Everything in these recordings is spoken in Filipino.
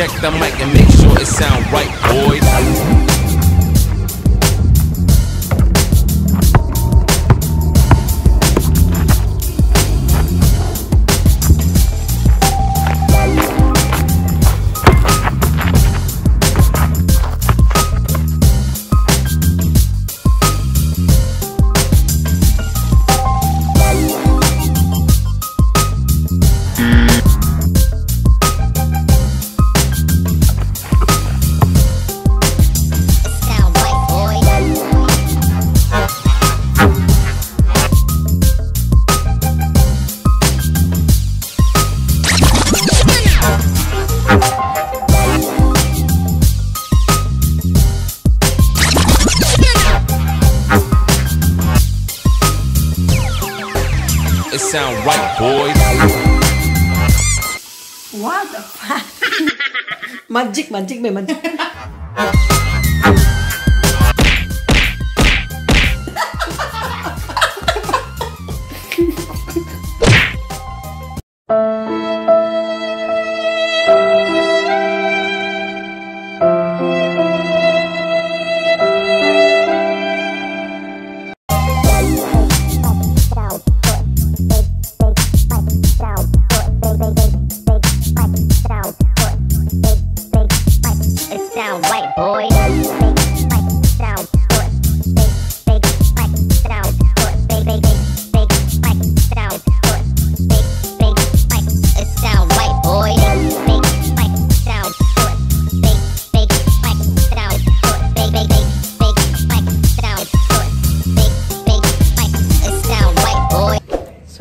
Check the mic and make sure it sound right, boys. It sound right, boys. What the fuck? Magic, may magic.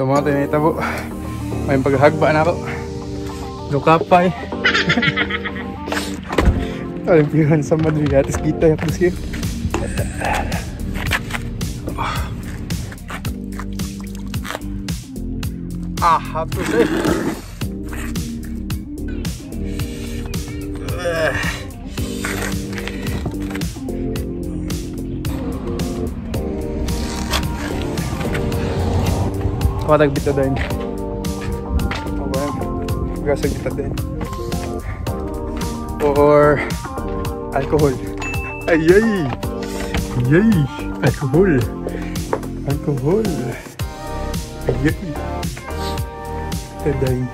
So mga tinita po, may paghagba na ako. Lukapay. Alimpihan sa Madrid, atis kita yung puski. Hapos eh. Matag bitadine. Gasag bitadine. Or alcohol. Ayay! Ayay! Alcohol! Alcohol! Ayay! Bitadine.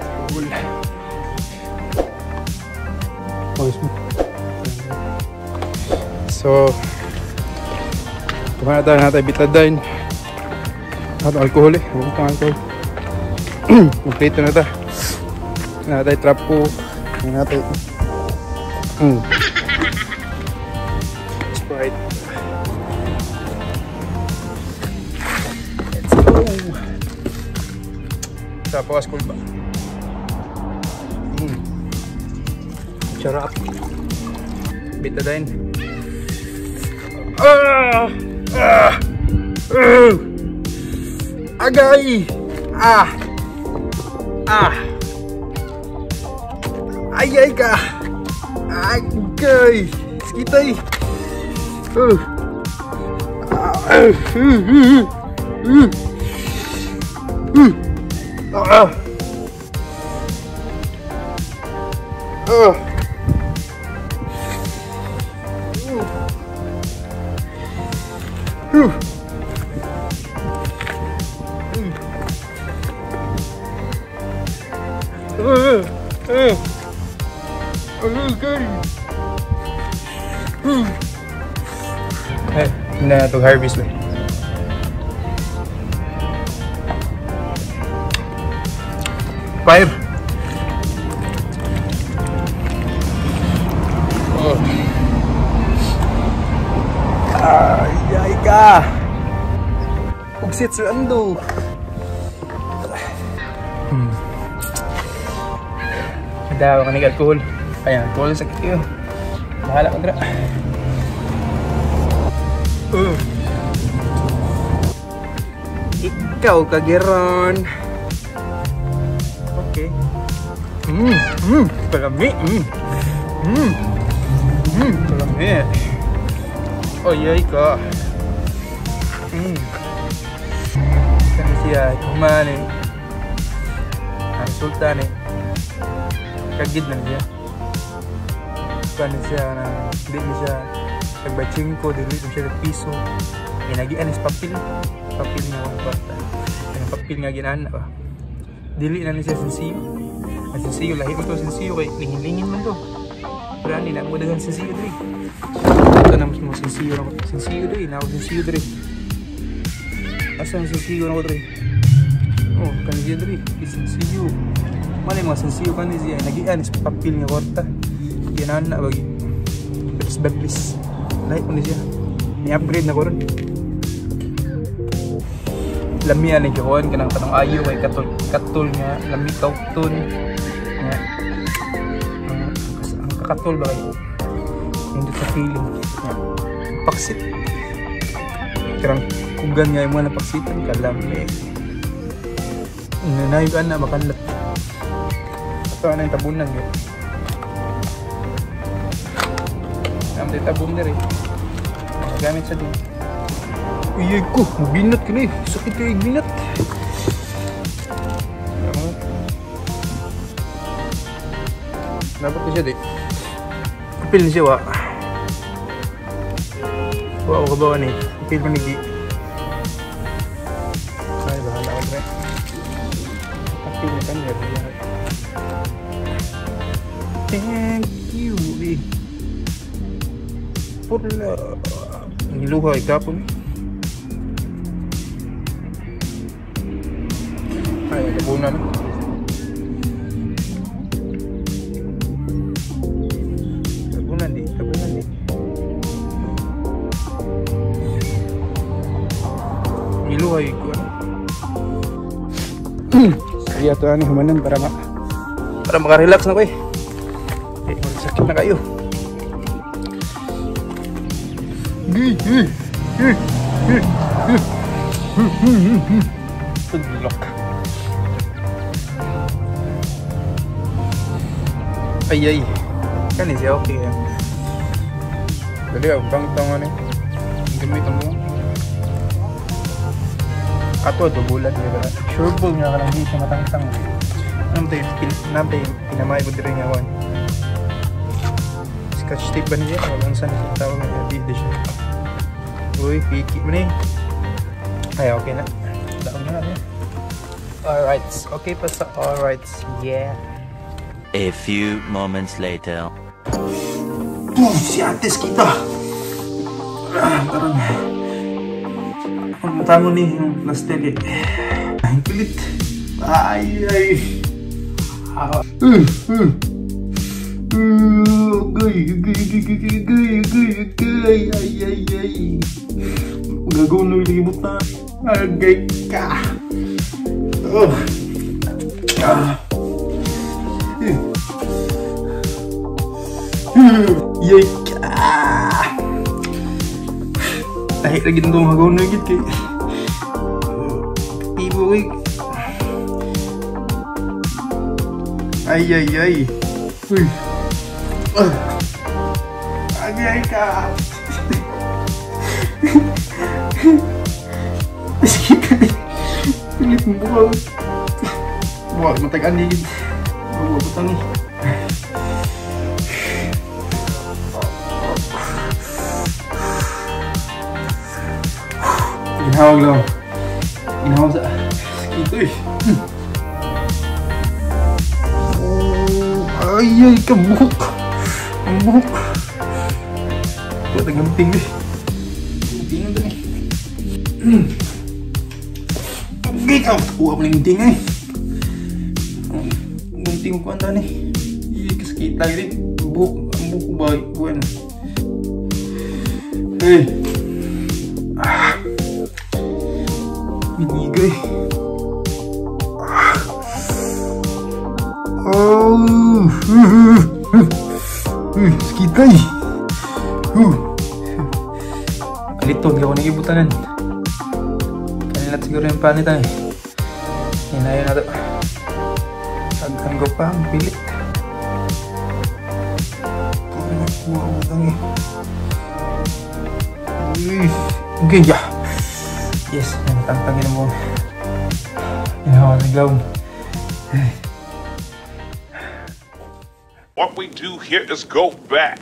Alcohol. Pause mo. So, kumain natin bitadine at alcohol eh. Huwag pang alcohol. Complete na ito. Natin trapo. Natin Sprite. Let's go. Tapos kulba. Charap. Bitadine. Agay! Ayay ka! Agay! Skitay! Na to harvest na. Fire. Oh. Ay ka. Pugsit sa ando. Daw ka nag-alcohol. Ayan, alcohol sa kitiyo. Bahala ko dra. Ikaw kageron. Okay. Palami. Palami. Oh yay ka. siya kumahan eh. Ang resulta ni kagid na siya. Kuan siya na di siya nagbaching ko, dili siya sa piso. Inagian is papel nga ang kwarta. Ang papel nga ginana ba. Dili na siya sensiyo. Ang sensiyo lahi mo to sensiyo kay lingin-lingin man to. Berani na mo dengan sensiyo diri. Ito na mo sensiyo diri, na sensiyo diri. Asa ang sensiyo na ko diri? Oh, kandiya diri, sensiyo. Mali mga sensiyo kandiya, nagian is papel nga kwarta. Ginana bagi. Please. Lahi mo ni siya. Ni-upgrade na ko ron. Lami ani joon kanang tanong ayo kay katul nga lami kauton nga ang kakatul ba kayo hindi sa feeling nga paksit karang kugan nga mo na paksitan kalami inanay ka na makanlat ito na yung tabunan yun ang tabun na rin gamit sa doon. Iyay ko, binat ka na eh. Sakit ka yung binat. Dapat ka siya di. Kapil na siya wa. Wa ka ba ni? Kapil ka nigi. Ay, bahala ka ba? Kapil na ka niya. Thank you eh. Pula. Niluha ikapon eh. Ay, tabunan. Tabunan di. Iluhay ko. Kaya ito ani humanan para makarelax na ko eh. Eh, sakit na kayo. Paglok. Ay, kan siya okay ya. Dali ang bangtang ano. Gamitin mo. Ato bulan ya. Sure ball nga lang di siya matangtang. Nampay pinamay ko dire nga wan. Scotch tape ba niya? Walang san sa tawag niya di siya. Uy, piki mo ni. Ay, okay na. Daog na eh. Alright, okay pa sa alright. Yeah. A few moments later. Si ates kita. Parang ang tamo ni yung plaster eh. Ang kulit. Ay. Ay. Gagawin na yung buta. Agay ka. Yay ka! Tahit lagi nung hagaw na git kay ibo wig. Ay. Uy. Agay ka. Pilit mo bukaw. Bukaw, matagaan ligid. Butang eh. Ginhawag lang. Ginhawag sa sakito eh. Ay, kabuhok. Ang buhok. Buat ang gamping eh. Gamping na doon eh. Okay ka. Kuha mo na yung gamping eh. Gamping ko anda nih. Iya kasakit lagi rin. Ang buhok ko ba? Buwan. Hey. Binigay. Oh. Sakitay. Kaliton ka ko nang ibutanan. Kanina siguro yung panitan eh. Hinayon na ito. Sagkan ko pa ang pilit. Kaya kuha ko utang eh. Okay, ya. Yes, natangtangin mo. Inahawa naglaom. What we do here is go back.